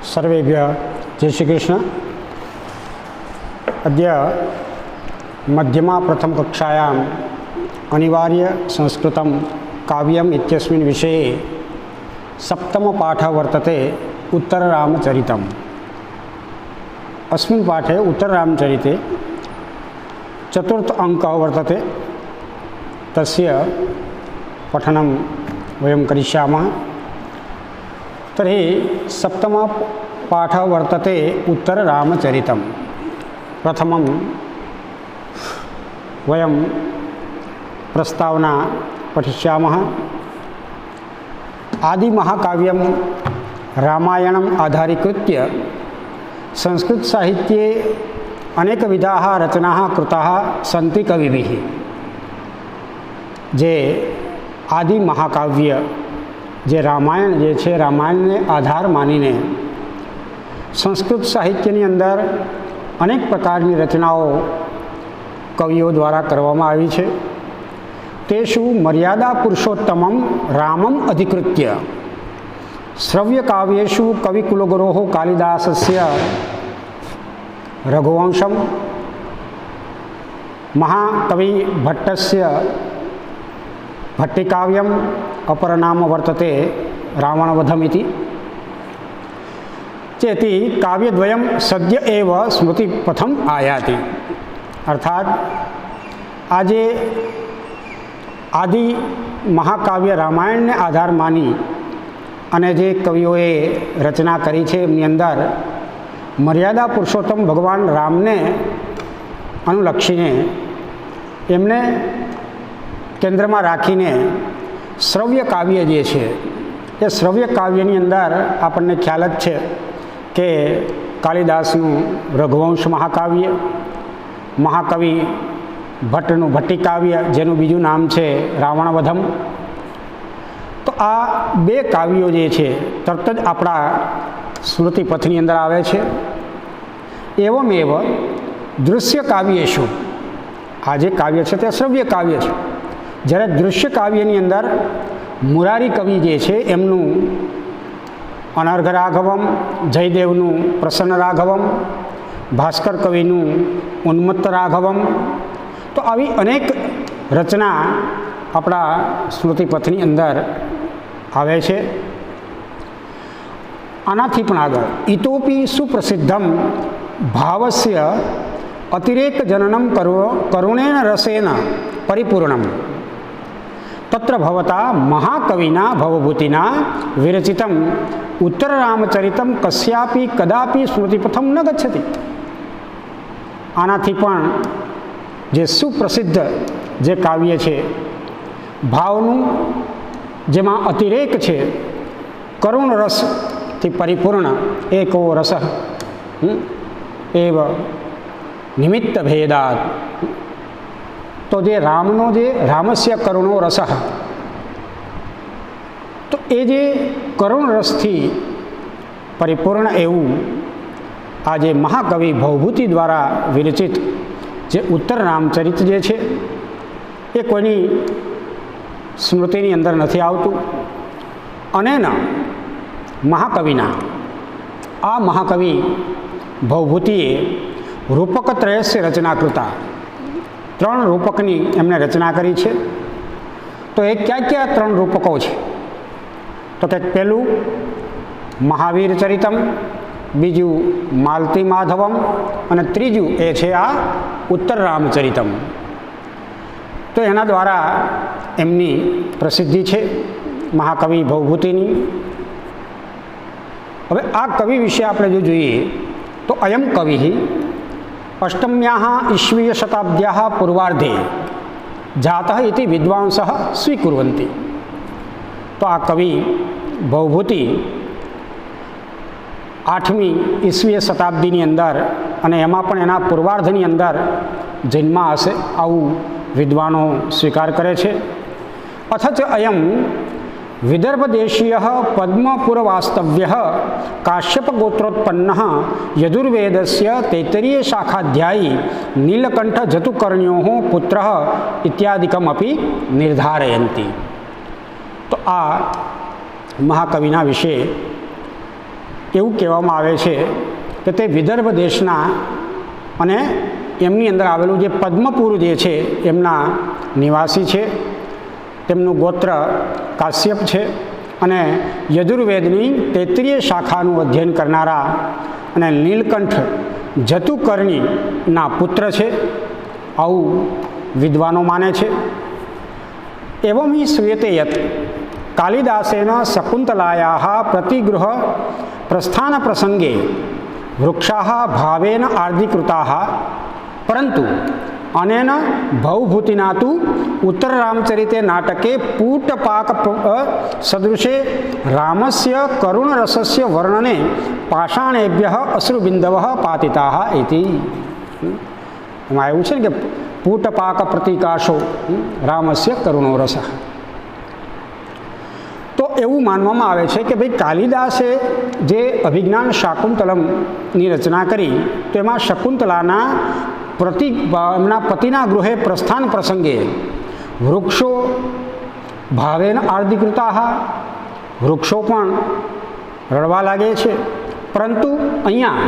सर्वेभ्यः जय श्रीकृष्ण। अद्य मध्यमा प्रथमकक्षायाम् अनिवार्य संस्कृतं काव्यम् इत्यस्मिन् विषये सप्तमपाठः वर्तते उत्तररामचरितम्। अस्मिन् पाठे उत्तररामचरिते चतुर्थ अंकः वर्तते, तस्य पठनं वयं करिष्यामः। तर्हि सप्तमपाठः वर्तते उत्तररामचरितं। प्रथमं वयं प्रस्तावना पठिष्यामः। आदिमहाकाव्यं रामायणम् आधारीकृत्य संस्कृतसाहित्ये अनेकविधाः रचनाः कृताः सन्ति कविभिः। जे आदि महाकाव्य जे रामायण जे छे, रामायणने आधार मानीने संस्कृत साहित्यनी अंदर अनेक प्रकारनी रचनाओं कविओ द्वारा करवामां आवी छे। तेषु मर्यादा पुरुषोत्तमं रामम् अधिकृत्य श्रव्यकाव्येषु कविकुलगुरोः कालिदासस्य रघुवंशं, महाकवि भट्टस्य भट्टिकाव्यम् अपरनाम वर्तते रावणवधमिति चेति काव्यद्वयं सद्य एव स्मृतिपथम् आयाति। अर्थात आजे आदि महाकाव्य रामायण ने आधार मानी अने जे कविओए रचना करी छे एमनी अंदर मर्यादा पुरुषोत्तम भगवान राम ने अनुलक्षीने एमने केंद्र में राखीने श्रव्य काव्य जे छे ए श्रव्य काव्यनी अंदर आपने ख्याल ज छे के कालिदासनु रघुवंश महाकाव्य, महाकवि भट्टनु भट्टिकाव्य जेनु बीजू नाम छे रावणवधम। तो आ बे काव्यो जे छे तरत ज आपणा स्मृतिपथनी अंदर आवे छे। एवमेव दृश्य काव्येषु आ जे काव्य छे ते श्रव्य काव्य छे, જ્યારે દૃશ્ય કાવ્યની અંદર મુરારી કવિ જે છે એમનું અનર્ઘ રાઘવમ, જયદેવનું પ્રસન્ન રાઘવમ, ભાસ્કર કવિનું ઉન્મત્ત રાઘવમ, તો આવી અનેક રચના આપણા સ્મૃતિપથની અંદર આવે છે। આનાથી પણ આગળ ઇતોપી સુપ્રસિદ્ધમ ભાવસ્ય અતિરેક જનનમ કરુણેન રસેન પરિપૂર્ણમ तत्र भवता महाकविना भवभूतिना विरचितम उत्तररामचरितम कस्यापि कदापि स्मृतिपथम न गच्छति। आनाथी पण जे सुप्रसिद्ध जे काव्य छे भावनु जेमा अतिरेक छे, करुण रस थी परिपूर्ण एको रस एव निमित्त भेदात। तो जे रामनो जे रामस्य करुणो रस, तो ए जे करुण रस थी परिपूर्ण एवं आज महाकवि भवभूति द्वारा विरचित जे उत्तर रामचरित जे छे ए कोईनी स्मृतिनी अंदर नथी आवतुं। अनेना महाकविना आ महाकवि भवभूतिए रूपकत्रयस्य रचना कृता। 3 रूपकनी एमने रचना करी छे। तो ए क्या क्या 3 रूपकों छे? तो कि पहलू महावीर चरितम, बीजू मालती माधवम और तीजू ए छे आ उत्तर रामचरितम। तो एना द्वारा एमनी प्रसिद्धि छे महाकवि भवभूतिनी। हवे आ कवि विषय आपणे जो जोईए तो अयम कवि अष्टम्याः ईस्वीय शताब्द्याः पूर्वार्धे जातः इति विद्वांसः स्वीकुर्वन्ति। तो आ कवि भवभूति 8મી ईस्वीय शताब्दीनी अंदर अने एमां पण एना पूर्वार्धनी अंदर जन्मा हशे आवुं विद्वानो स्वीकार करे छे। अथ च अयं विदर्भदेशीयः पद्मपुरवास्तव्यः काश्यपगोत्रोत्पन्नः यजुर्वेदस्य तैत्तरीयशाखाध्यायी नीलकण्ठजतुकर्ण्योः पुत्रः इत्यादिकमपि निर्धारयन्ति। तो आ મહાકવિના વિશે એવું કહેવામાં આવે છે કે તે વિદર્ભ દેશના અને એમની અંદર આવેલું જે પદ્મપુર જે છે એમના નિવાસી છે. તેમનું ગોત્ર કાશ્યપ છે અને યજુર્વેદની 33 શાખાનું અધ્યયન કરનારા અને નીલકંઠ જતુકર્ણીના પુત્ર છે, આવું વિદ્વાનો માને છે. એવં હિ શ્રૂયતે યત કાલિદાસેન શકુંતલાયાः પ્રતિગૃહ પ્રસ્થાન પ્રસંગે વૃક્ષાः ભાવેન આર્દીકૃતાः પરંતુ અનેન ભવભૂતિના તુ ઉત્તરરામચરિતે નાટકે પૂટપાક સદૃશે રામસ્ય કરુણરસસ્ય વર્ણને પાષાણેભ્યઃ અશ્રુબિંદવઃ પાતિતાઃ ઇતિ. એમાં એવું છે ને કે પૂટપાક પ્રતિકાશો રામસ્ય કરુણો રસ. તો એવું માનવામાં આવે છે કે ભાઈ કાલિદાસે જે અભિજ્ઞાન શાકુંતલમની રચના કરી તો એમાં શકુંતલાના એમના પતિના ગૃહે પ્રસ્થાન પ્રસંગે વૃક્ષો ભાવેન આર્દીકૃતાઃ, વૃક્ષો પણ રડવા લાગે છે. પરંતુ અહીંયા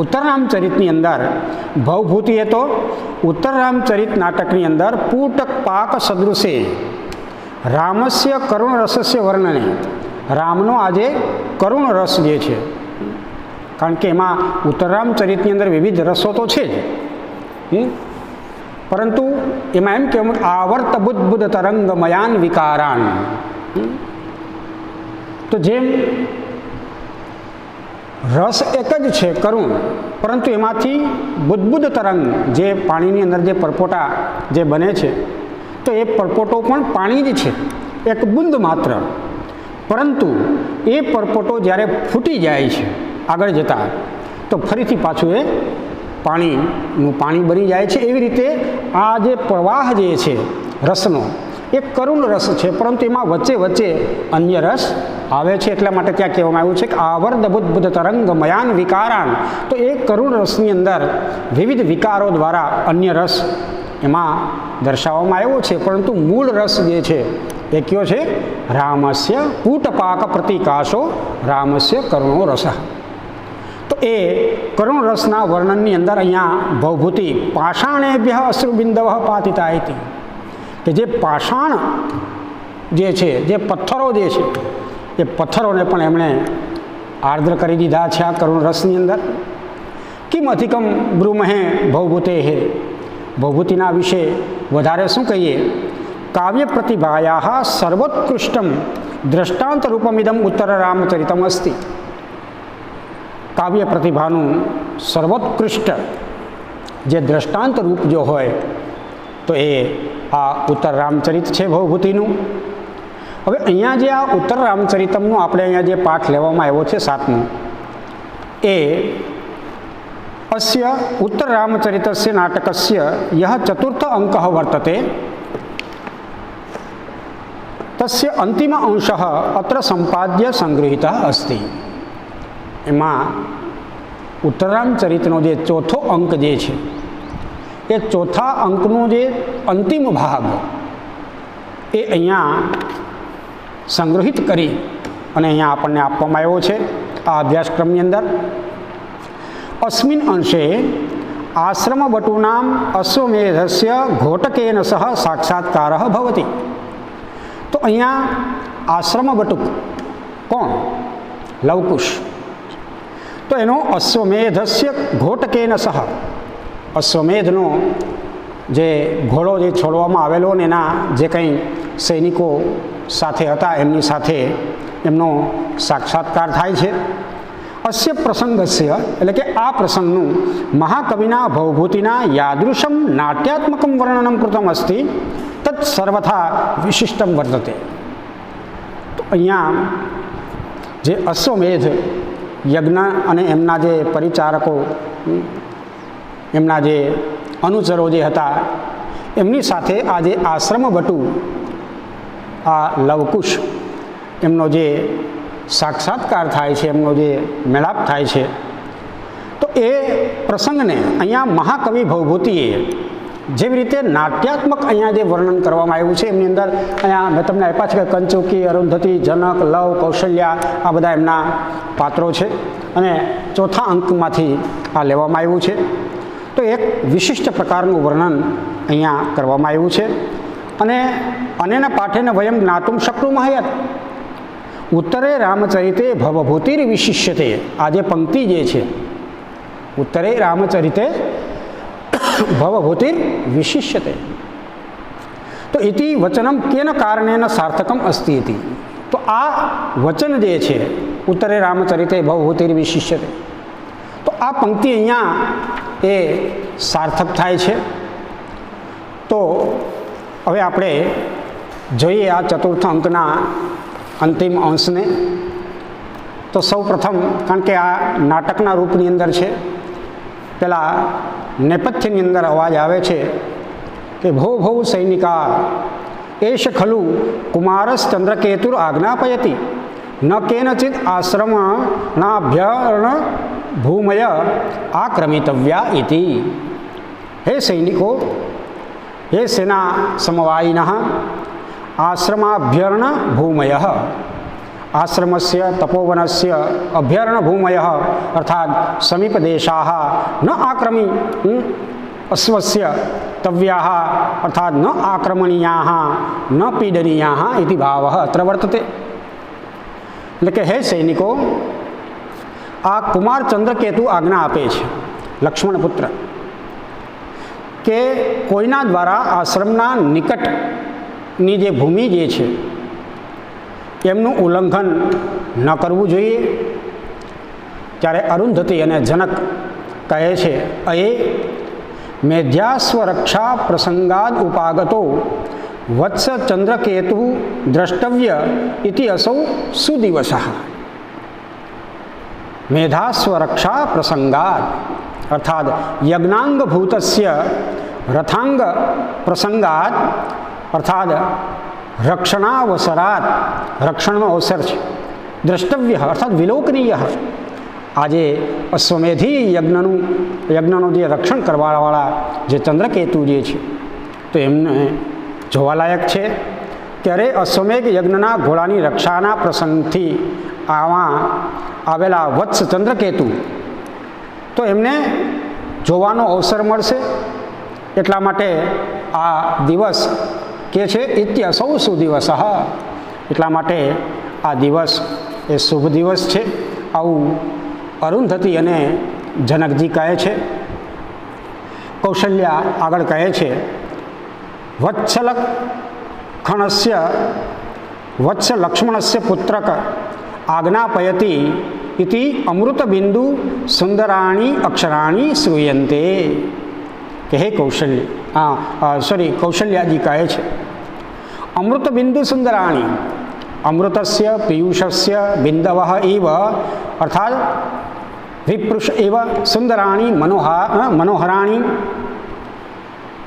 ઉત્તરરામચરિતની અંદર ભવભૂતિએ તો ઉત્તરરામચરિત નાટકની અંદર પૂટપાક સદૃશે રામસ્ય કરુણ રસસ્ય વર્ણને, રામનો આજે કરુણ રસ જે છે, કારણ કે એમાં ઉત્તરરામચરિતની અંદર વિવિધ રસો તો છે જ, પરંતુ એમાં એમ કહેવું આવર્ત બુદ્ધ તરંગમયાન વિકારાન. તો જેમ રસ એક જ છે કરુણ, પરંતુ એમાંથી બુદ્ધ તરંગ જે પાણીની અંદર જે પરપોટા જે બને છે તો એ પરપોટો પણ પાણી જ છે, એક બુંદ માત્ર. પરંતુ એ પરપોટો જ્યારે ફૂટી જાય છે આગળ જતાં તો ફરીથી પાછું એ પાણી બની જાય છે. એવી રીતે આ જે પ્રવાહ જે છે રસનો એ કરુણ રસ છે, પરંતુ એમાં વચ્ચે વચ્ચે અન્ય રસ આવે છે. એટલા માટે ત્યાં કહેવામાં આવ્યું છે કે આવર્ત બુદ્ધ તરંગમયાન વિકારાન. તો એ કરુણ રસની અંદર વિવિધ વિકારો દ્વારા અન્ય રસ એમાં દર્શાવવામાં આવ્યો છે, પરંતુ મૂળ રસ જે છે એ કયો છે? રામસ્ય પૂટપાક પ્રતિકાશો રામસ્ય કરુણો રસ. તો એ કરુણ રસના વર્ણનની અંદર અહીંયા ભવભૂતિ પાષાણેભ્ય અશ્રુબિંદવ પાતિતા ઇતિ, કે જે પાષાણ જે છે, જે પથ્થરો જે છે એ પથ્થરોને પણ એમણે આર્દ્ર કરી દીધા છે આ કરુણ રસની અંદર. કિમ અધિકમ બ્રુમહે ભવભૂતે હે, ભવભૂતિના વિશે વધારે શું કહીએ? કાવ્ય પ્રતિભાયા સર્વોત્કૃષ્ટમ દ્રષ્ટાંત રૂપમિદમ ઉત્તર રામચરિતમ અસ્તિ. કાવ્ય પ્રતિભાનું સર્વોત્કૃષ્ટ જે દ્રષ્ટાંત રૂપ જો હોય તો એ આ ઉત્તર રામચરિત છે ભવભૂતિનું. હવે અહીંયા જે આ ઉત્તર રામચરિતમનું આપણે અહીંયા જે પાઠ લેવામાં આવ્યો છે 7મો, એ અસ્ય ઉત્તર રામચરિતસ્ય નાટકસ્ય યહ ચતુર્થ અંકઃ વર્તતે તસ્ય અંતિમ અંશઃ અત્ર સંપાદ્ય સંગૃહિતઃ અસ્તિ. એમાં ઉત્તર રામચરિતનો જે ચોથો અંક જે છે એ ચોથા અંકનો જે અંતિમ ભાગ એ અહીંયા સંગ્રહિત કરી અને અહીંયા આપણને આપવામાં આવ્યો છે આ અભ્યાસક્રમની અંદર. અસ્મિન અંશે આશ્રમવટૂનામ અશ્વમેધસ્ય ઘોટકેન સહ સાક્ષાત્કાર ભવતિ. તો અહીંયા આશ્રમવટુક કોણ? લવકુશ. તો એનો અશ્વમેધસ્ય ઘોટકેન સહ, અશ્વમેધનો જે ઘોડો જે છોડવામાં આવેલો ને એના જે કંઈ સૈનિકો સાથે હતા એમની સાથે એમનો સાક્ષાત્કાર થાય છે. અસ્ય પ્રસંગસ્ય એટલે કે આ પ્રસંગનું મહાકવિના ભવભૂતિના યાદૃશમ નાટ્યાત્મકમ વર્ણનમ કૃતમ અસ્તિ તત્ સર્વથા વિશિષ્ટમ વર્તતે. તો અહીંયા જે અશ્વમેધ યજ્ઞ અને એમના જે પરિચારકો, એમના જે અનુચરો જે હતા એમની સાથે આ જે આશ્રમવટુ આ લવકુશ એમનો જે સાક્ષાત્કાર થાય છે, એમનો જે મેળાપ થાય છે, તો એ પ્રસંગને અહીંયા મહાકવિ ભવભૂતિએ જેવી રીતે નાટ્યાત્મક અહીંયા જે વર્ણન કરવામાં આવ્યું છે એમની અંદર અહીંયા મેં તમને આપ્યા છે કે કંચુકી, અરુંધતી, જનક, લવ, કૌશલ્યા આ બધા એમના પાત્રો છે અને ચોથા અંકમાંથી આ લેવામાં આવ્યું છે. તો એક વિશિષ્ટ પ્રકારનું વર્ણન અહીંયા કરવામાં આવ્યું છે. અને અનેના પાઠેને વયમ જ્ઞાતુમ શક્નુમઃ યત ઉત્તરે રામચરિતે ભવભૂતિર વિશિષ્યતે. આ જે પંક્તિ જે છે ઉત્તરે રામચરિતે ભવભૂતિર વિશિષ્યતે, તો ઇતિ વચનમ કેન કારણેન સાર્થકમ અસ્તિ ઇતિ. તો આ વચન જે છે ઉત્તરે રામચરિતે ભવભૂતિર વિશિષ્યતે, તો આ પંક્તિ અહીંયા એ સાર્થક થાય છે. તો હવે આપણે જોઈએ આ ચતુર્થ અંકના અંતિમ અંશને. તો સૌ પ્રથમ, કારણ કે આ નાટકના રૂપની અંદર છે, પેલા નેપથ્યની અંદર અવાજ આવે છે કે ભો ભો સૈનિકા એશ ખલુ કુમારશ્ચંદ્રકેતુર આજ્ઞાપયતિ ન કેનચિત આશ્રમણાભ્યર્ણ ભૂમય આક્રમિતવ્યા ઇતિ. હે સૈનિકો, હે સેના સમવાયિનઃ આશ્રમાભ્યર્ણ ભૂમય, આશ્રમસ્ય તપોવનસ્ય અભ્યર્ણ ભૂમય અર્થાત સમીપદેશાः ન આક્રમી અશ્વસ્ય તવ્યાः અર્થાત ન આક્રમણીયાः ન પીડનીયાः ઇતિ ભાવઃ અત્ર વર્તતે. એટલે કે હે સૈનિકો, આ કુમાર ચંદ્રકેતુ આજ્ઞા આપે છે, લક્ષ્મણ પુત્ર, કે કોઈના દ્વારા આશ્રમના નિકટની જે ભૂમિ જે છે એમનું ઉલ્લંઘન ન કરવું જોઈએ. ત્યારે અરુંધતી અને જનક કહે છે અયે મેધ્યાસ્વરક્ષા પ્રસંગાદ ઉપાગતો વત્સ ચંદ્રકેતુ દ્રષ્ટવ્ય ઇતિ અસૌ સુદિવસઃ. મેધાસ્વરક્ષા પ્રસંગાદ અર્થાત યજ્ઞાંગભૂતસ્ય રથાંગ પ્રસંગાદ અર્થાત રક્ષણાવસરાત, રક્ષણનો અવસર છે. દ્રષ્ટવ્ય અર્થાત વિલોકનીય, આજે અશ્વમેધી યજ્ઞનું જે રક્ષણ કરવાવાળા જે ચંદ્રકેતુ જે છે તો એમને જોવાલાયક છે. ત્યારે અશ્વમેઘ યજ્ઞના ઘોડાની રક્ષાના પ્રસંગથી આવેલા વત્સ ચંદ્રકેતુ તો એમને જોવાનો અવસર મળશે. એટલા માટે આ દિવસ કે છે ઇત્યસૌ સુદિવસઃ, એટલા માટે આ દિવસ એ શુભ દિવસ છે. આવું અરુંધતી અને જનકજી કહે છે. કૌશલ્યા આગળ કહે છે વત્સ લક્ષ્મણસ્ય પુત્રક આજ્ઞાપયતિ ઇતિ અમૃતબિંદુ સુંદરાણી અક્ષરાણી શ્રૂયન્તે. કે હે કૌશલ્યાજી કહે છે અમૃતબિંદુ સુંદરાણી, અમૃતસ્ય પીયુષસ્ય બિંદવઃ ઇવ અર્થાત વિપૃષ એવ સુંદરાણી મનોહરાણી.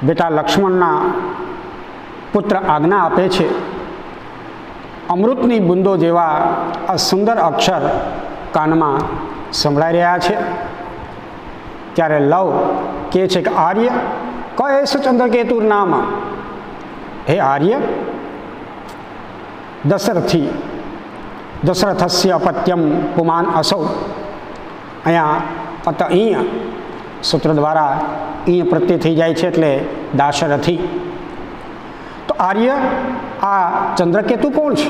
બેટા લક્ષ્મણના પુત્ર આજ્ઞા આપે છે અમૃતની બુંદો જેવા આ સુંદર અક્ષર કાનમાં સંભળાઈ રહ્યા છે. ત્યારે લવ કહે છે કે આર્ય કએસ ચંદ્રકેતુર નામ. હે આર્ય, દશરથસ્ય અપત્યમ પુમાન અસૌ. અહીંયા અહીંયા સૂત્ર દ્વારા અહીંયા પ્રત્યય થઈ જાય છે એટલે દાશરથી. તો આર્ય, આ ચંદ્રકેતુ કોણ છે?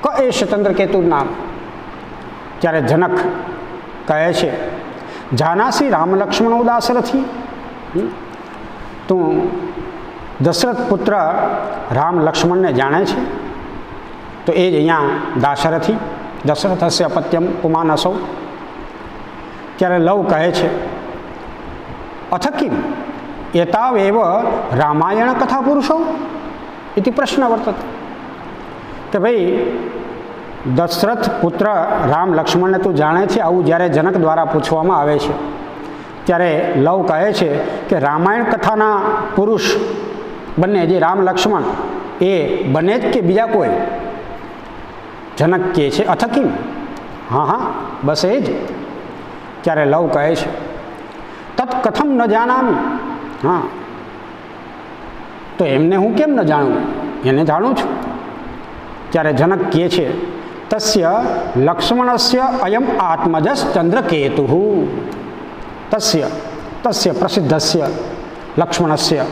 કએશ ચંદ્રકેતુર નામ. ત્યારે જનક કહે છે જાનાસી રામ લક્ષ્મણો દાશરથી. તું દશરથ પુત્ર રામ લક્ષ્મણને જાણે છે? તો એ જ અહીંયા દાશરથી, દશરથસ્ય અપત્યમ પુમાન અસૌ. ત્યારે લવ કહે છે અથ કિમ એતાવેવ રામાયણ કથા પુરુષો ઇતિ પ્રશ્ન વર્તતે. કે ભાઈ દશરથ પુત્ર રામ લક્ષ્મણને તું જાણે છે? આવું જ્યારે જનક દ્વારા પૂછવામાં આવે છે ત્યારે લવ કહે છે કે રામાયણ કથાના પુરુષ બંને જે રામ લક્ષ્મણ એ બને જ કે બીજા કોઈ? જનક કહે છે અથ કિમ, હા બસ એ જ. ત્યારે લવ કહે છે તત્ કથમ ન જાનામી, હા, તો એમને હું કેમ ન જાણું? એને જાણું છું. ત્યારે જનક કહે છે તસ્ય લક્ષ્મણસ્ય અયમ આત્મજસ ચંદ્રકેતુ. તસ્ય પ્રસિદ્ધસ્ય લક્ષ્મણસ્ય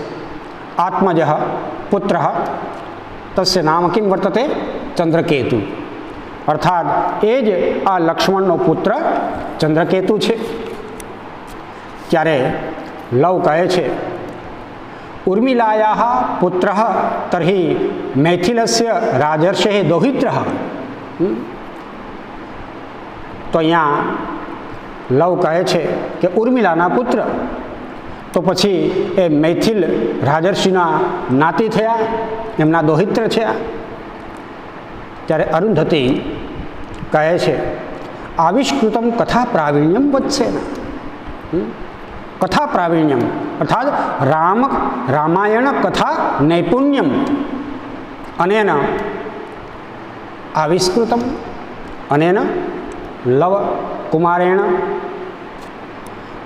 આત્મજ પુત્ર તસ્ય નામ કિમ વર્તતે? ચંદ્રકેતુ. અર્થાત એ જ આ લક્ષ્મણનો પુત્ર ચંદ્રકેતુ છે. ત્યારે લવ કહે છે ઉર્મિલાયા પુત્ર તર્હિ મૈથિલસ્ય રાજર્ષે દૌહિત્ર. તો અહીંયા લવ કહે છે કે ઉર્મિલાના પુત્ર, તો પછી એ મૈથિલ રાજર્ષિના નાતી થયા, એમના દૌહિત્ર છે. ત્યારે અરુંધતી કહે છે આવિષ્કૃતમ કથા પ્રાવીણ્યમ વત્સેન. કથા પ્રાવીણ્યમ અર્થાત રામાયણ કથા નૈપુણ્યમ અનેન આવિષ્કૃતમ અનેન લવ કુમારેણ.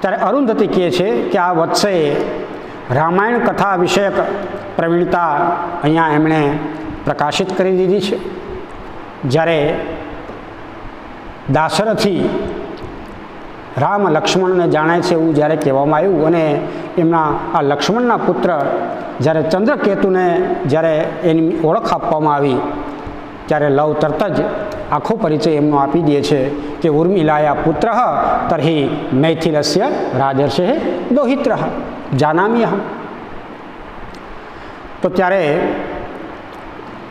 ત્યારે અરુંધતી કહે છે કે આ વત્સએ રામાયણ કથા વિષયક પ્રવીણતા અહીંયા એમણે પ્રકાશિત કરી દીધી છે. જ્યારે દાશરથી રામ લક્ષ્મણને જાણે છે એવું જ્યારે કહેવામાં આવ્યું અને એમના આ લક્ષ્મણના પુત્ર જ્યારે ચંદ્રકેતુને જ્યારે એની ઓળખ આપવામાં આવી ત્યારે લવ તરત જ આખો પરિચય એમનો આપી દે છે કે ઉર્મિલાયા પુત્ર તર્હિ મૈથિલસ્ય રાજર્ષે દૌહિત્ર જાનામી અહમ. તો ત્યારે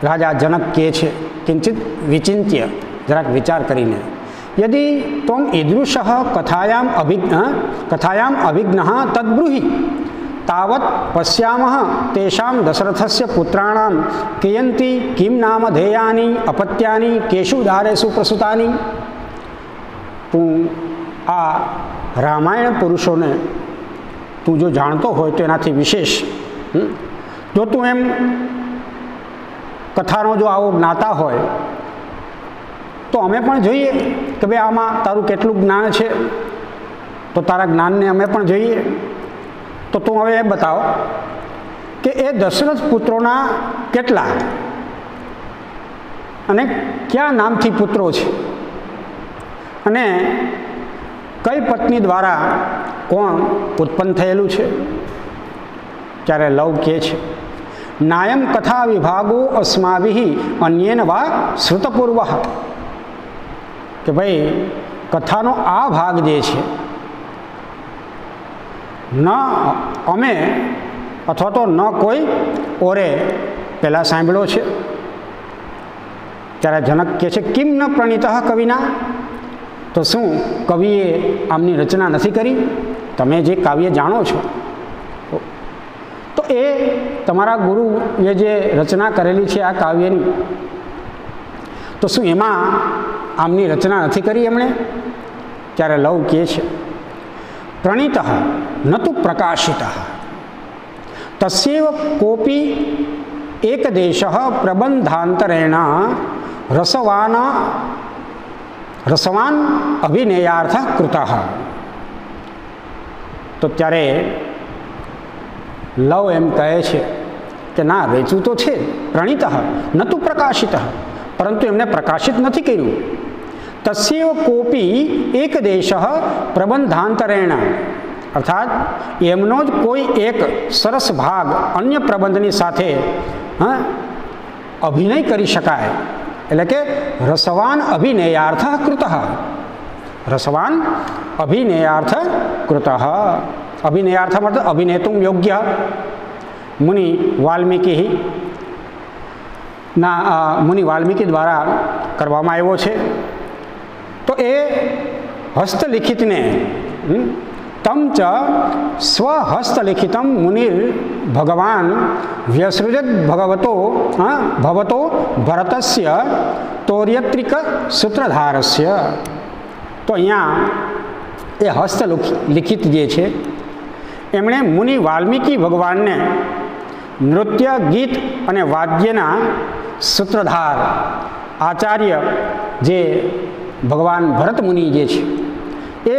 રાજા જનક કહે છે કિંચિત વિચિંત્ય, જરાક વિચાર કરીને, યદિ ત્વમ ઈદૃશ કથાયામ અભિજ્ઞ તદ્બ્રૂહિ તાવત પશ્યામઃ તેષાં દશરથસ્ય પુત્રાણાં કિયન્તિ કિમ નામ ધેયાની અપત્યાની કેશુ દારેષુ પ્રસૂતાની. તું આ રામાયણ પુરુષોને તું જો જાણતો હોય તો એનાથી વિશેષ જો તું એમ કથાનો જો આવો જ્ઞાતા હોય તો અમે પણ જોઈએ કે ભાઈ આમાં તારું કેટલું જ્ઞાન છે, તો તારા જ્ઞાનને અમે પણ જોઈએ. તો તું હવે એ બતાવ કે એ દશરથ પુત્રોના કેટલા અને ક્યાં નામથી પુત્રો છે અને કઈ પત્ની દ્વારા કોણ ઉત્પન્ન થયેલું છે. ત્યારે લવ કહે છે નાયમ કથા વિભાગો અસ્માભિઃ અન્યેન વા શ્રુતપૂર્વ. કે ભાઈ કથાનો આ ભાગ જે છે ન અમે અથવા તો ન કોઈ ઓરે પહેલાં સાંભળ્યો છે. ત્યારે જનક કહે છે કિમ ન પ્રણીત કવિના. તો શું કવિએ આમની રચના નથી કરી? તમે જે કાવ્ય જાણો છો તો એ તમારા ગુરુએ જે રચના કરેલી છે આ કાવ્યની, તો શું એમાં આમની રચના નથી કરી એમણે? ત્યારે લવ કહે છે પ્રણીત ન તો પ્રકાશિત તસ્યૈવ કોપી એકદેશ પ્રબંધાંતરેણ રસવાન અભિનયાર્થ કૃત. તો ત્યારે લવ એમ કહે છે કે ના, વેચવું તો છે, પ્રણીત ન તો પ્રકાશિત, પરંતુ એમને પ્રકાશિત નથી કર્યું. તસ્યૈવ કોપી એક દેશ પ્રબંધાંતરેણ અર્થાત એમનો જ કોઈ એક સરસ ભાગ અન્ય પ્રબંધની સાથે અભિનય કરી શકાય, એટલે કે રસવાન અભિનયાર્થ કૃત. રસવાન અભિનયાર્થ કૃત. અભિનયાર્થ મતલબ અભિનેતુમ યોગ્ય. મુનિ વાલ્મીકી દ્વારા કરવામાં આવ્યો છે. તો એ હસ્તલિખિતને તમ ચ સ્વહસ્તલિખિતમ મુનિર ભગવાન વ્યસૃજત ભવતો ભરતસ્ય તૌર્યત્રિક સૂત્રધારસ્ય. તો અહીંયા એ હસ્તલિખિત જે છે એમણે મુનિ વાલ્મીકી ભગવાનને નૃત્ય, ગીત અને વાદ્યના સૂત્રધાર આચાર્ય જે ભગવાન ભરત મુનિ જે છે એ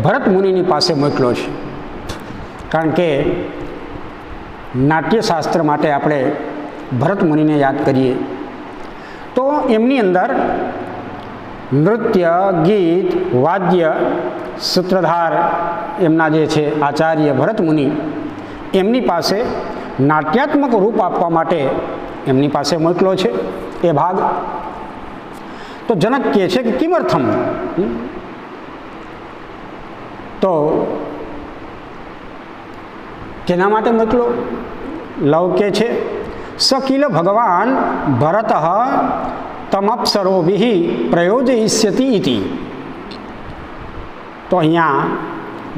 ભરત મુનિની પાસે મોકલ્યો છે. કારણ કે નાટ્યશાસ્ત્ર માટે આપણે ભરત મુનિને યાદ કરીએ તો એમની અંદર નૃત્ય, ગીત, વાદ્ય, સૂત્રધાર એમના જે છે આચાર્ય ભરત મુનિ, એમની પાસે નાટ્યાત્મક રૂપ આપવા માટે એમની પાસે મોકલો છે એ ભાગ. તો જનક કહે છે કે કિમર્થમ, તો કેના માટે મોકલો? લવ કે છે સકિલ ભગવાન ભરત તમપ્સરોભિ પ્રયોજયિષ્યતિ ઇતિ. તો અહીંયા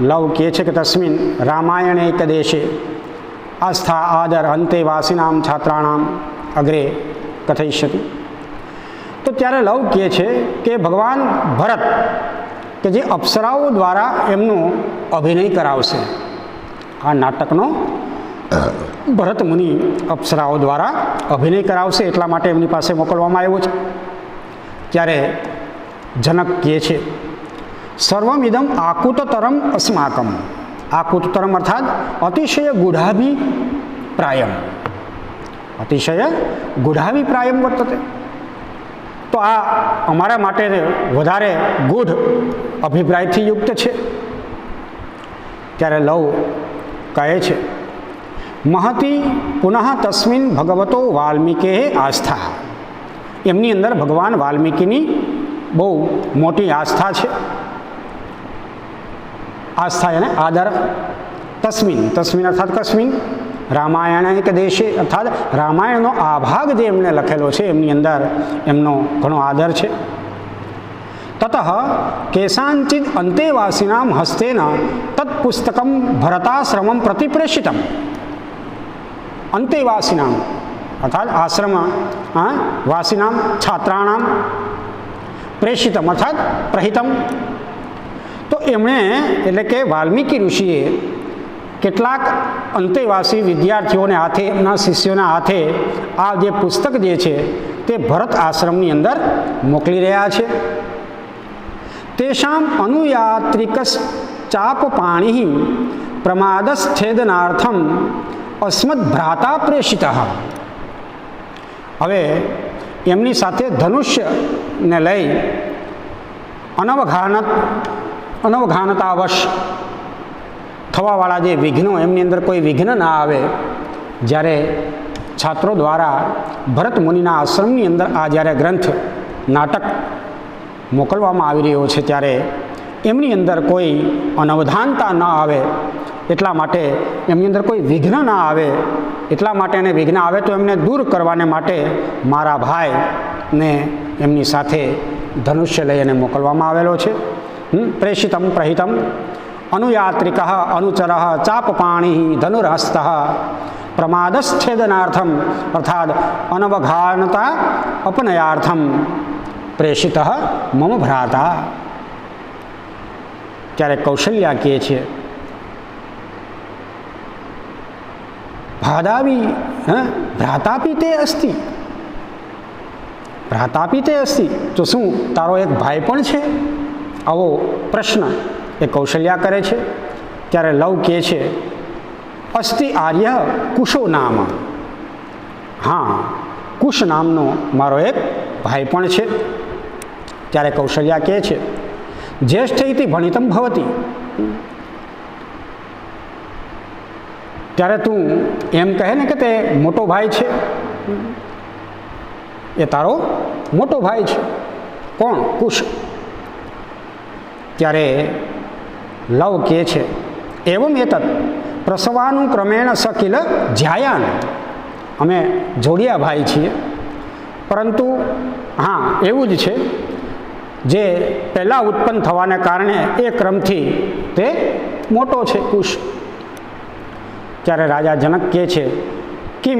લવ કહે છે કે તસ્મિન રામાયણ એક દેશે આસ્થા આદર અંતેવાસીનામ છાત્રાણામ અગ્રે કથયિષ્યતિ. તો ત્યારે લવ કહે છે કે ભગવાન ભરત કે જે અપ્સરાઓ દ્વારા એમનો અભિનય કરાવશે, આ નાટકનો ભરત મુનિ અપ્સરાઓ દ્વારા અભિનય કરાવશે એટલા માટે એમની પાસે મોકલવામાં આવ્યો છે. ત્યારે જનક કહે છે સર્વમિદમ આકુતતરમ અસ્માકમ. આકુતતરમ અર્થાત અતિશય ગુઢાભિપ્રાયમ, અતિશય ગુઢાભિપ્રાયમ વર્તતે. તો આ અમારા માટે વધારે ગૂઢ અભિપ્રાયથી યુક્ત છે. ત્યારે લવ કહે છે મહતી પુનઃ તસ્મિન ભગવતો વાલ્મીકે આસ્થા. એમની અંદર ભગવાન વાલ્મીકીની બહુ મોટી આસ્થા છે. આસ્થા એને આદર. તસ્મિન, તસ્મિન અર્થાત કસ્મિન, રામાયણ એક દેશે અર્થાત રામાયણનો આ ભાગ જે એમણે લખેલો છે એમની અંદર એમનો ઘણો આદર છે. તતઃ કેશાંચિદ અંતેવાસીનામ હસ્તેન તત્પુસ્તકમ ભરતાશ્રમમ પ્રતિ પ્રેષિતમ. અંતેવાસીનામ અર્થાત આશ્રમ વાસીનામ છાત્રાણામ પ્રેષિતમ અર્થાત પ્રહિતમ. તો એમણે એટલે કે વાલ્મીકી ઋષિએ કેટલાક અંતેવાસી વિદ્યાર્થીઓને હાથે, એમના શિષ્યોના હાથે આ જે પુસ્તક જે છે તે ભરત આશ્રમની અંદર મોકલી રહ્યા છે. તેષામ અનુયાત્રિકશ્ચાપ પાણી પ્રમાદચ્છેદનાર્થમ અસ્મદ ભ્રાતા પ્રેષિત. હવે એમની સાથે ધનુષ્યને લઈ અનવઘાનતાવશ થવાવાળા જે વિઘ્નો, એમની અંદર કોઈ વિઘ્ન ના આવે, જ્યારે છાત્રો દ્વારા ભરત મુનિના આશ્રમની અંદર આ જ્યારે ગ્રંથ નાટક મોકલવામાં આવી રહ્યો છે ત્યારે એમની અંદર કોઈ અનવધાનતા ન આવે એટલા માટે, એમની અંદર કોઈ વિઘ્ન ના આવે એટલા માટે, અને વિઘ્ન આવે તો એમને દૂર કરવાને માટે મારા ભાઈને એમની સાથે ધનુષ્ય લઈ અને મોકલવામાં આવેલો છે. પ્રેષિતમ પ્રહિતમ અનુયાત્રિક અનુચર ચાપપાણી ધનુર્હસ્ત પ્રમાદચ્છેદનાર્થમ અર્થાત અનવઘાનતા અપનયાર્થમ પ્રેષિત મમ ભ્રાતા. ત્યારે કૌશલ્યા કહે છે ભાદાવી ભ્રાતાપી તે અસ્તિ, ભ્રાતાપી તે અસ્તિ. તો શું તારો એક ભાઈ પણ છે? આવો પ્રશ્ન એ કૌશલ્યા કરે છે. ત્યારે લવ કહે છે અસ્તિ આર્ય કુશો નામ. હા, કુશ નામનો મારો એક ભાઈ પણ છે. ત્યારે કૌશલ્યા કહે છે જ્યેષ્ઠ ઇતિ ભણિતમ ભવતી. ત્યારે તું એમ કહે ને કે તે મોટો ભાઈ છે, એ તારો મોટો ભાઈ છે. કોણ? કુશ. ત્યારે લવ કહે છે એવમ એતત પ્રસવાનુક્રમેણ સકિલ જ્યાયાન. અમે જોડિયા ભાઈ છીએ, પરંતુ હા એવું જ છે, જે પહેલાં ઉત્પન્ન થવાને કારણે એ ક્રમથી તે મોટો છે કુશ. ત્યારે રાજા જનક કહે છે કિમ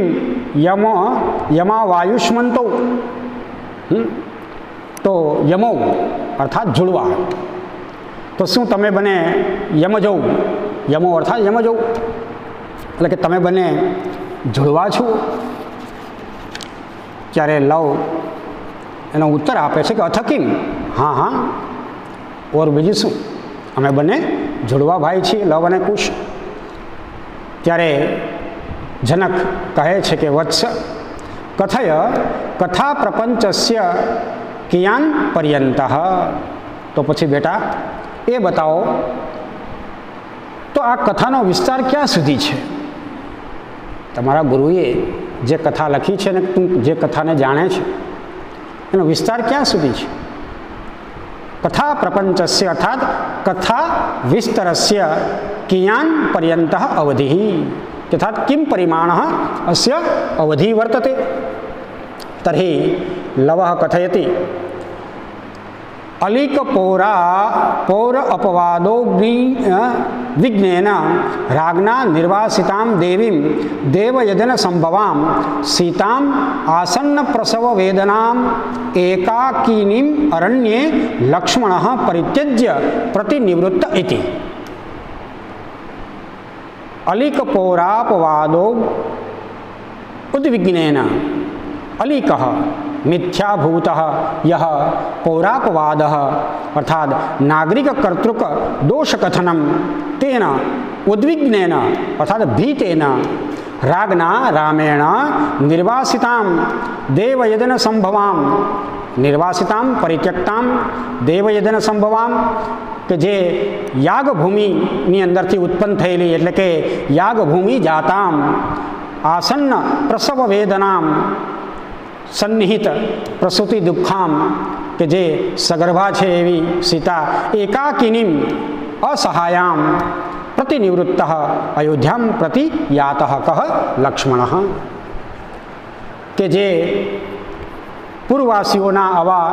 યમા વાયુષ્મંતો. તો યમો અર્થાત જુડવા. તો શું તમે બને યમજૌ, યમો અર્થાત યમજૌ એટલે કે તમે બને જુડવા છો? ત્યારે લવ એનો ઉત્તર આપે છે કે અથકિમ, હા હા, ઓર બીજું શું, અમે બંને જુડવા ભાઈ છીએ, લવ અને કુશ. ત્યારે જનક કહે છે કે વત્સ કથય કથા પ્રપંચસ્ય કિયાન પર્યંત, તો પછી બેટા એ બતાવો તો આ કથાનો વિસ્તાર ક્યાં સુધી છે? તમારા ગુરુએ જે કથા લખી છે ને તું જે કથાને જાણે છે એનો વિસ્તાર ક્યાં સુધી છે? કથા પ્રપંચસ્ય અર્થાત કથા વિસ્તરસ્ય કિયાન પર્યંત અવધિ, અર્થાત કિમ પરિમાણ અસ્ય અવધિ વર્તતે? તર્हि લવઃ કથયતિ અલિક પૌર અપવાદો વિઘ્નેન રાજ્ઞા નિર્વાસિતામ દેવીમ દેવયજન સંભવામ સીતામ આસન્ન પ્રસવ વેદનામ એકાકીનીમ અરણ્યે લક્ષ્મણઃ પરિત્યજ્ય પ્રતિનિવૃત્ત ઇતિ. અલિક પૌરાપવાદો ઉદ્વિગ્નેન, અલિક મિથ્યાભૂત યહ પૌરાપવાદ અર્થાત નાગરિક કર્તૃક દોષકથનમ તેન ઉદ્વિગ્નેન અર્થાત ભીતેન રાજ્ઞા રામેણ નિર્વાસિતામ દેવયજન સંભવામ, નિર્વાસિતામ પરિત્યક્તામ દેવયજન સંભવામ, કે જે યાગભૂમિની અંદરથી ઉત્પન્ન થયેલી એટલે કે યાગભૂમિ જાતામ આસન્ન પ્રસવ વેદનામ, સન્નિહિત પ્રસૂતિ દુઃખામ, કે જે સગર્ભા છે એવી સીતા એકાકીનીમ અસહાયામ પ્રતિનિવૃત્ત અયોધ્યામ પ્રતિ યાત કહ લક્ષ્મણ, કે જે પૂર્વવાસીઓના આવા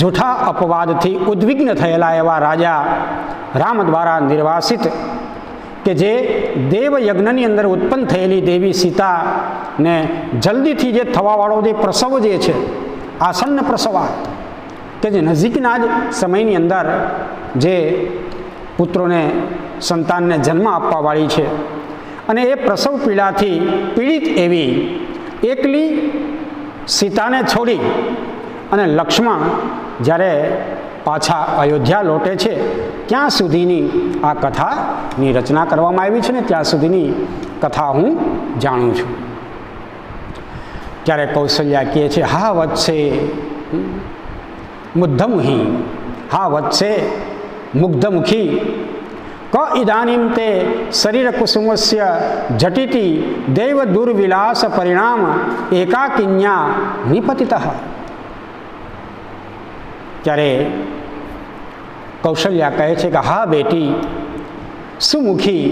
જૂઠા અપવાદથી ઉદ્વિગ્ન થયેલા એવા રાજા રામ દ્વારા નિર્વાસિત, કે જે દેવયજ્ઞની અંદર ઉત્પન્ન થયેલી દેવી સીતાને જલ્દીથી જે થવાવાળો જે પ્રસવ જે છે આસન્ન પ્રસવા, કે જે નજીકના જ સમયની અંદર જે પુત્રોને સંતાનને જન્મ આપવાવાળી છે અને એ પ્રસવ પીડાથી પીડિત એવી એકલી સીતાને છોડી અને લક્ષ્મણ જ્યારે પાછા અયોધ્યા લોટે છે ત્યાં સુધીની આ કથાની રચના કરવામાં આવી છે ને ત્યાં સુધીની કથા હું જાણું છું. ત્યારે કૌશલ્યા કહે છે હા વત્સે મુગ્ધમુહી, હા વત્સે મુગ્ધમુખી ક ઇદાનીમ તે શરીર કુસુમસ્ય ઝટિતિ દૈવ દુર્વિલાસ પરિણામ એકાકિન્યા નિપતિતઃ. ત્યારે કૌશલ્યા કહે છે કે હા બેટી સુમુખી,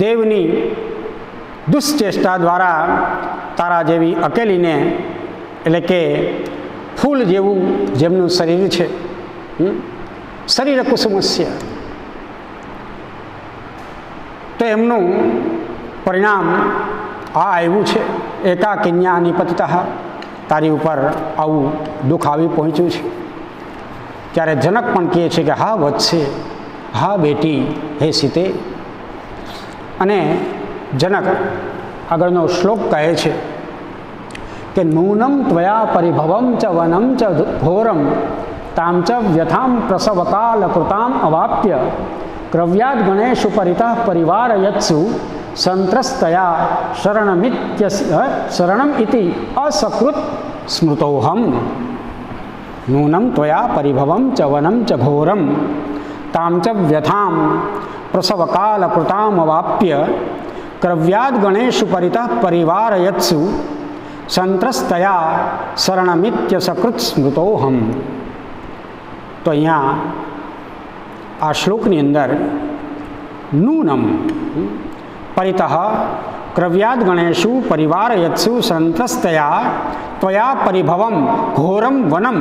દેવની દુશ્ચેષ્ટા દ્વારા તારા જેવી અકેલીને એટલે કે ફૂલ જેવું જેમનું શરીર છે, શરીર કુસુમસ્ય, તો એમનું પરિણામ આ આવ્યું છે એકાકિન્યા નિપતિતઃ, તારી ઉપર આવું દુઃખ આવી પહોંચ્યું છે. ત્યારે જનક પણ કહે છે કે હા વત્સે, હા બેટી હે સીતે. અને જનક આગળનો શ્લોક કહે છે કે નૂનમ ત્વયા પરિભવમ ચ વનમ ચ ઘોરમ તામ ચ વ્યથામ પ્રસવકાલ કૃતામ અવાપ્ય ક્રવ્યાદ ગણેશુ પરિતઃ પરિવારયત્સુ સંત્રસ્તયા શરણમ ઇતિ અસકૃત સ્મૃતોહમ. નૂનમ ત્વયા પરિભવમ ચ વનમ ચ ઘોરમ તામ ચ વ્યથામ પ્રસવકાલ કૃતામ અવાપ્ય ક્રવ્યાદ ગણેશુ પરિતઃ પરિવારયત્સુ સંત્રસ્તયા શરણમિત્ય સકૃત સ્મૃતોહમ. તો અહીંયા આ શ્લોકની અંદર નૂનમ પરિતઃ ક્રવ્યાદ ગણેશુ પરિવારયત્સુ સંત્રસ્તયા ત્વયા પરિભવમ ઘોરમ વનમ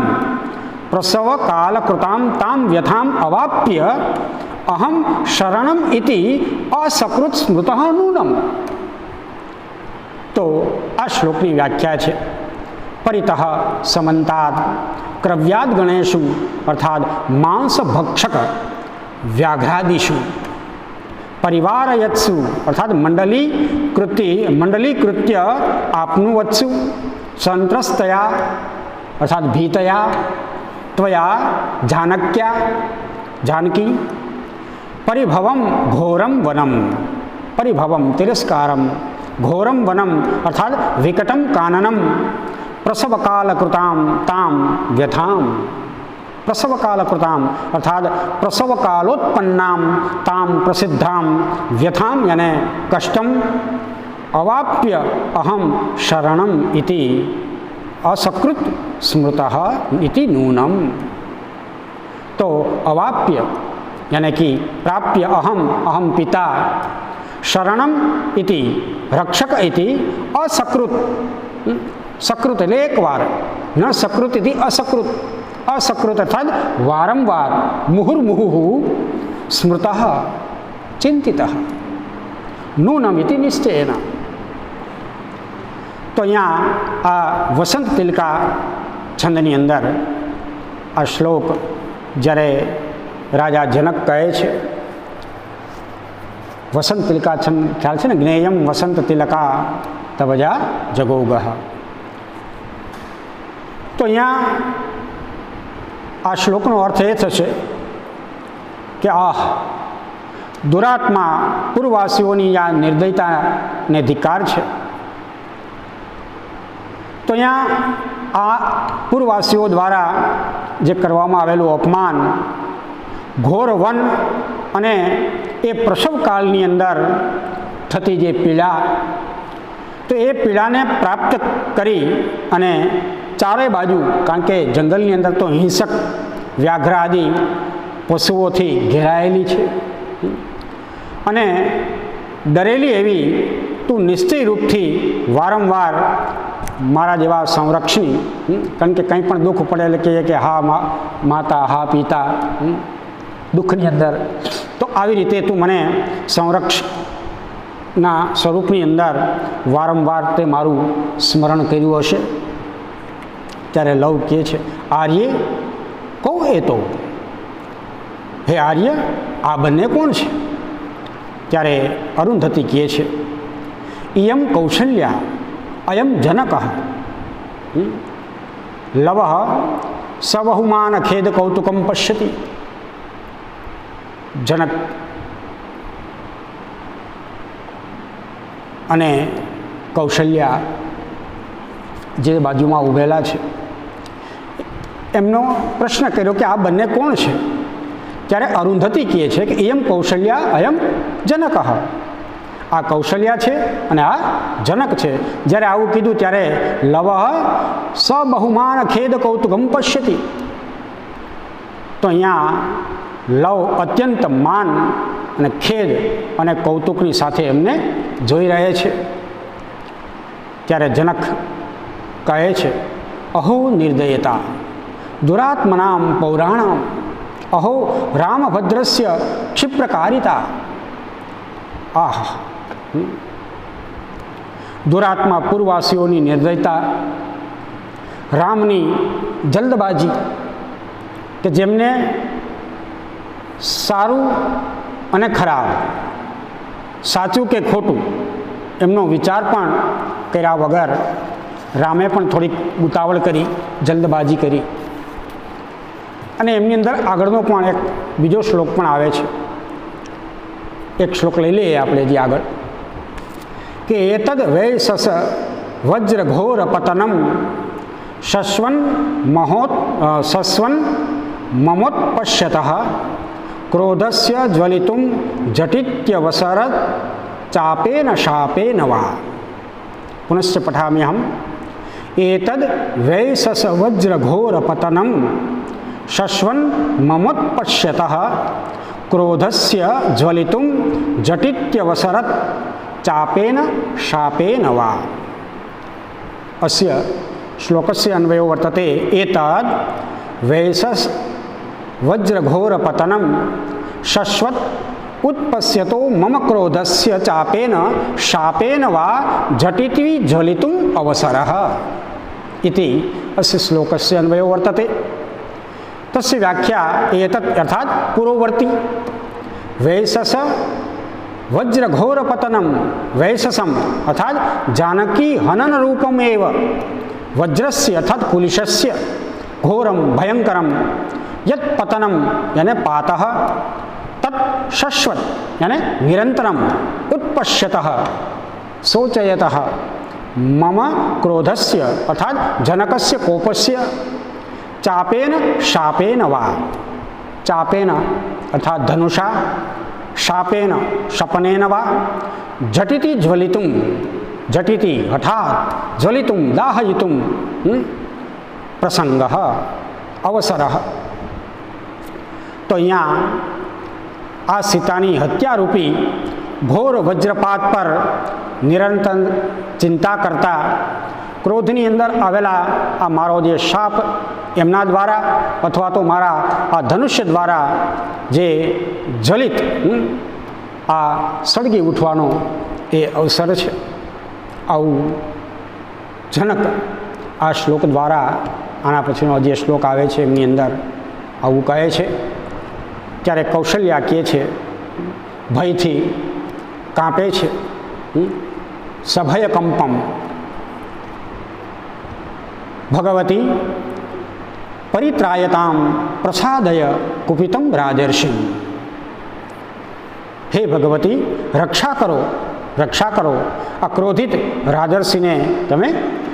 પ્રસવ કાલકૃતામ તામ વ્યથામ અવાપ્ય અહમ શરણમ ઇતિ અસકૃત સ્મૃતઃ નૂનમ. તો આ શ્લોકની વ્યાખ્યા છે પરિતઃ સમંતાદ ક્રવ્યાદ ગણેશુ અર્થાત માંસ ભક્ષક વ્યાઘ્રાદિષુ, પરિવારયત્સુ અર્થાત મંડલીકૃત્ય આપનું વત્સુ, સંત્રસ્તયા અર્થાત ભીતયા, ત્વયા જાનક્યા જાનકી, પરિભવમ ઘોરમ વનમ परिभवम तिरस्कारम घोरम वनम अर्थात विकटम काननम प्रसव काल कृताम ताम व्यथाम। प्रसव काल कृताम अर्थात प्रसव कालोत्पन्नाम ताम प्रसिद्धाम व्यथाम यानी कष्टम अवाप्य अहम शरणम इति असकृत स्मृतः इति नूनम। तो अवाप्य यानी कि प्राप्य अहम पिता, शरणम इति रक्षक इति असकृत, सकृत एक बार न सकृत इति असकृत, असकृत अर्थात वारंवार मुहुर्मुहुः स्मृतः चिंतितः नूनम इति निश्चयेन। तो यहाँ आ वसंत तिलका छंदनी अंदर आ श्लोक જ્યારે રાજા જનક કહે છે, વસંત તિલકા છંદ ખ્યાલ છે ને, જ્ઞેયમ વસંત તિલકા તવજા જગોગહ. તો અહીંયા આ શ્લોકનો અર્થ એ થશે કે દુરાત્મા પૂર્વવાસીઓની આ નિર્દયતાને ધિક્કાર છે. તો અહીંયા આ પૂર્વવાસીઓ દ્વારા જે કરવામાં આવેલું અપમાન, ઘોર વન અને એ પ્રસવકાળની અંદર થતી જે પીડા, તો એ પીડાને પ્રાપ્ત કરી અને ચારે બાજુ, કારણ કે જંગલની અંદર તો હિંસક વ્યાઘ્ર આદિ પશુઓથી ઘેરાયેલી છે અને ડરેલી એવી તું નિશ્ચય રૂપથી વારંવાર મારા જેવા સંરક્ષણી, કારણ કે કંઈ પણ દુઃખ પડે એટલે કહીએ કે હા માતા, હા પિતા, દુઃખની અંદર, તો આવી રીતે તું મને સંરક્ષના સ્વરૂપની અંદર વારંવાર તે મારું સ્મરણ કર્યું હશે. ત્યારે લવ કહે છે, આર્ય કહો એ તો, હે આર્ય આ બંને કોણ છે? ત્યારે અરુંધતી કહે છે, ઇયમ કૌશલ્યા અયમ જનક લવ સબહુમાન ખેદ કૌતુકમ પશ્યતિ. જનક અને કૌશલ્યા જે બાજુમાં ઊભેલા છે એમનો પ્રશ્ન કર્યો કે આ બંને કોણ છે? ત્યારે અરુંધતી કહે છે કે એમ કૌશલ્યા અયમ જનક, આ કૌશલ્યા છે અને આ જનક છે. જ્યારે આવું કીધું ત્યારે લવ સબહુમાન ખેદ કૌતુકમ પશ્યતિ. તો અહીંયા લવ અત્યંત માન અને ખેદ અને કૌતુકની સાથે એમને જોઈ રહે છે. ત્યારે જનક કહે છે, અહો નિર્દયતા દુરાત્મનામ પૌરાણામ અહો રામભદ્રસ્ય ક્ષિપ્રકારિતા. દુરાત્મા પૂર્વવાસીઓની નિર્દયતા, રામની જલ્દબાજી, કે જેમને સારું અને ખરાબ, સાચું કે ખોટું એમનો વિચાર પણ કર્યા વગર રામે પણ થોડીક ઉતાવળ કરી, જલ્દબાજી કરી. અને એમની અંદર આગળનો પણ એક બીજો શ્લોક પણ આવે છે. એક શ્લોક લઈ લઈએ આપણે જે આગળ, કે એતદ વૈસસ વજ્ર ઘોર પતનમ શશ્વન મમોત્પશ્યત ક્રોધસ્ય જ્વલિતુમ ઝટિત્યવસરત ચાપેન શાપેન વા. પુનશ્ચ પઠામ્યહમ. એતદ વૈસસ વજ્ર ઘોર પતનમ શશ્વન મમોત્પશ્યત ક્રોધસ્ય જ્વલિતુમ ઝટિત્યવસરત ચાપેન શાપેન વા. અસ્ય શ્લોકસ્ય અન્વયો વર્તતે એતદ વૈસસ વજ્રઘોરપતનમ શશ્વત ઉત્પશ્યતો મમ ક્રોધસ્ય ચાપેન શાપેન વા ઝટિતિ જ્વલિતુમ અવસરઃ ઇતિ અસ્ય શ્લોકસ્ય અન્વયો વર્તતે. तस्य व्याख्या एतत् अर्थात पूर्ववर्ती वैसस वज्रघोर पतनम वैससम अर्थात जानकी हनन रूपम एव वज्रस्य अर्थात कुलिशस्य घोरम भयंकरम यत् पतनम यानी पातः तत् शश्वत यानी निरंतरम उत्पश्यतः शोचयतः मम क्रोधस्य अर्थात जनकस्य कोपस्य चापेन शापेन वा, चापेन अर्थात धनुषा, शापेन शपनेन वा, झटिति ज्वलितुम, झटिति अर्थात ज्वलितुम दाहयितुम प्रसंगः अवसरः। तो यहाँ आ सीतानी हत्यारूपी घोर वज्रपात पर निरंतर चिंता करता क्रोधनी अंदर आवेला आ मारो जे शाप एमना द्वारा अथवा तो मारा आ धनुष्य द्वारा जे ज्वलित आ सળગી ઉઠવાનો એ અવસર છે। આવું જનક આ શ્લોક દ્વારા આના પછીનો જે શ્લોક આવે છે એમની અંદર આવું કહે છે। ત્યારે કૌશલ્યા કહે છે ભયથી કાંપે છે, સભય કંપમ ભગવતી પરિત્રાયતામ પ્રસાદય કુપિતમ રાજર્ષિ। हे भगवती रक्षा करो, रक्षा करो, आ क्रोधित राजर्षि ने तमे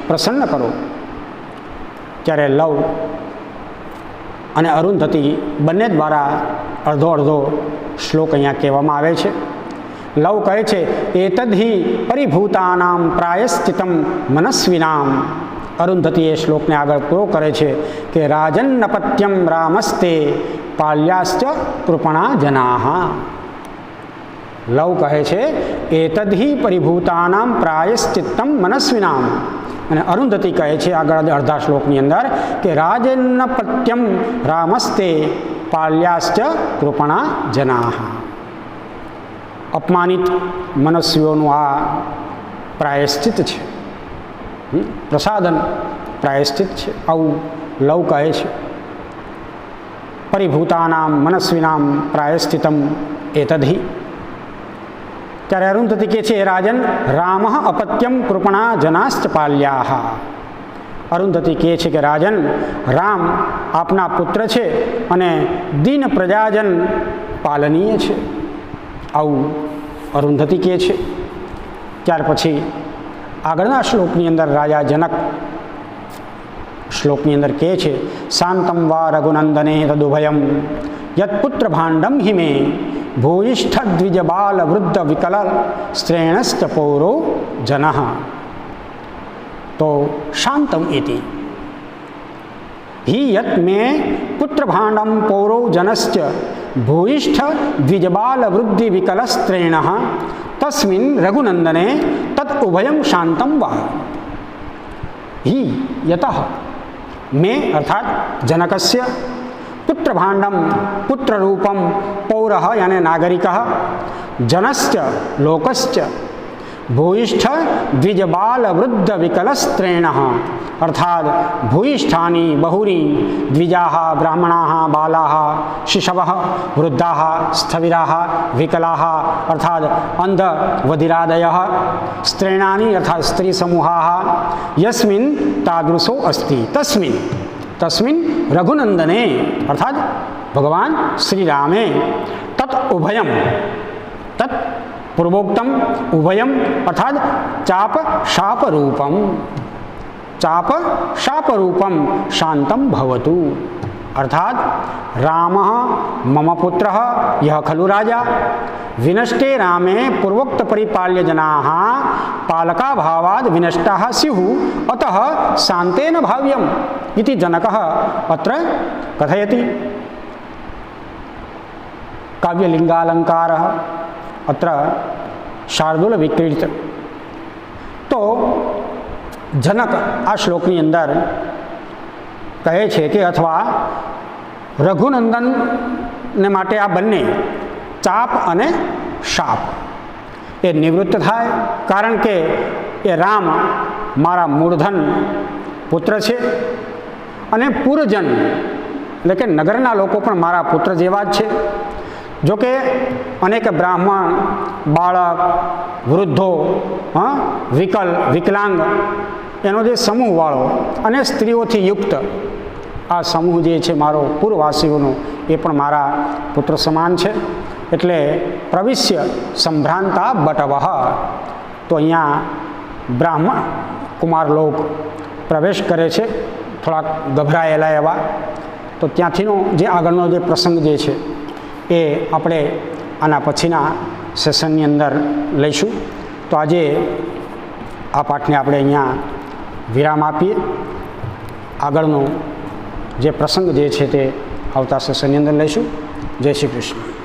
प्रसन्न करो। त्यारे लव अने अरुंधति बने द्वारा अर्धो अर्धो श्लोक अहींया कहेवामां आवे छे। लव कहे छे एतद्धि परिभूतानां प्रायश्चित्तं मनस्विनां। अरुंधति ए श्लोक ने आगळ पूरो करे छे कि राजन्नपत्यं रामस्ते पाल्याश्च कृपणा जनाः। लव कहे छे एतद्धि परिभूतानां प्रायश्चित्तं मनस्विनां। અને અરુંધતિ કહે છે આગળ અડધા શ્લોકની અંદર કે રાજન્નપત્યમ રામસ્તે પાલ્યાશ્ચ કૃપણા જનાઃ। અપમાનિત મનુષ્યોનું આ પ્રાયશ્ચિત છે, પ્રસાદન પ્રાયશ્ચિત છે, આવું લવ કહે છે। પરિભૂતાનામ મનસ્વિનામ પ્રાયશ્ચિતમ એતદ્ધિ। ત્યારે અરુંધતિ કહે છે રાજન રામ અપત્યમ કૃપણા જનાશ્ચ પાલ્યાહ। અરુંધતિ કહે છે કે રાજન રામ આપના પુત્ર છે અને દીન પ્રજાજન પાલનીય છે, આવું અરુંધતિ કહે છે। ત્યાર પછી આગળના શ્લોકની અંદર રાજા જનક શ્લોકની અંદર કહે છે શાંતમ વા રઘુનંદને તદુભયમ યત્પુત્ર ભાંડમ હિમે ભૂયિષ્ઠ દ્વિજ બાલ વૃદ્ધ વિકલ સ્ત્રેણશ્ચ પૌરો જનઃ। તો શાંતમ ઇતિ हि यत् मे पुत्र भांडम पौरो जनश्च भूयिष्ठ द्विजबाल वृद्धि विकल स्त्रेणः तस्मिन् रघुनंदने तत् उभयं शांतम वा। हि यतः मे अर्थात जनकस्य पुत्र भांडम पुत्र रूपम पौरः यानी नागरिकः जनश्च लोकश्च भूयिष्ठ द्विजबाल वृद्ध विकल स्त्रेणः अर्थात भूयिष्ठानि बहुरी द्विजाः ब्राह्मणाः बालाः शिशवः वृद्धाः स्थविराः विकलाः अर्थात अंध वधिरादयः स्त्रेणानि अर्थात स्त्री समूहाः यस्मिन् तादृशो अस्ति तस्मिन् तस्मिन् रघुनंदने अर्थात भगवान श्री रामे तत् उभयम तत् पूर्वोक्तम उभयम अर्थात चाप शाप रूपम चाप शाप रूपम शांतम भवतु। अर्थात रामः मम पुत्रः यह खलु राजा विनष्टे रामे पूर्वोक्त परिपाल्य जनाः पालका भावाद् विनष्टाः स्युः अतः शान्तेन भाव्यम् इति जनकः अत्र कथयति। काव्यलिंगालंकारः अत्र शार्दूल विक्रीडित। तो जनक आ श्लोकनी अंदर कहे छे कि अथवा रघुनंदन ने माटे आ बन्ने चाप अने शाप ए निवृत्त थाय कारण के ए राम मारा मूळधन पुत्र छे अने पुरजन એટલે કે નગરના લોકો પણ મારા પુત્ર જેવા જ છે। जो कि अनेक ब्राह्मण बाळक वृद्धो विकल विकलांग एनो जे समूहवाळो अने स्त्रीओथी युक्त आ समूह जे छे मारो पूर्ववासीओनो ए पण मारा पुत्र समान छे। એટલે પ્રવિશ્ય સંભ્રાંતા બટવઃ, તો અહીંયા બ્રાહ્મણ કુમાર લોક પ્રવેશ કરે છે, થોડાક ગભરાયેલા એવા. તો ત્યાંથીનો જે આગળનો જે પ્રસંગ જે છે એ આપણે આના પછીના સેશનની અંદર લઈશું. તો આજે આ પાઠને આપણે અહીંયા વિરામ આપીએ. આગળનો જે પ્રસંગ જે છે તે આવતા સેશનની અંદર લઈશું. જય શ્રી કૃષ્ણ.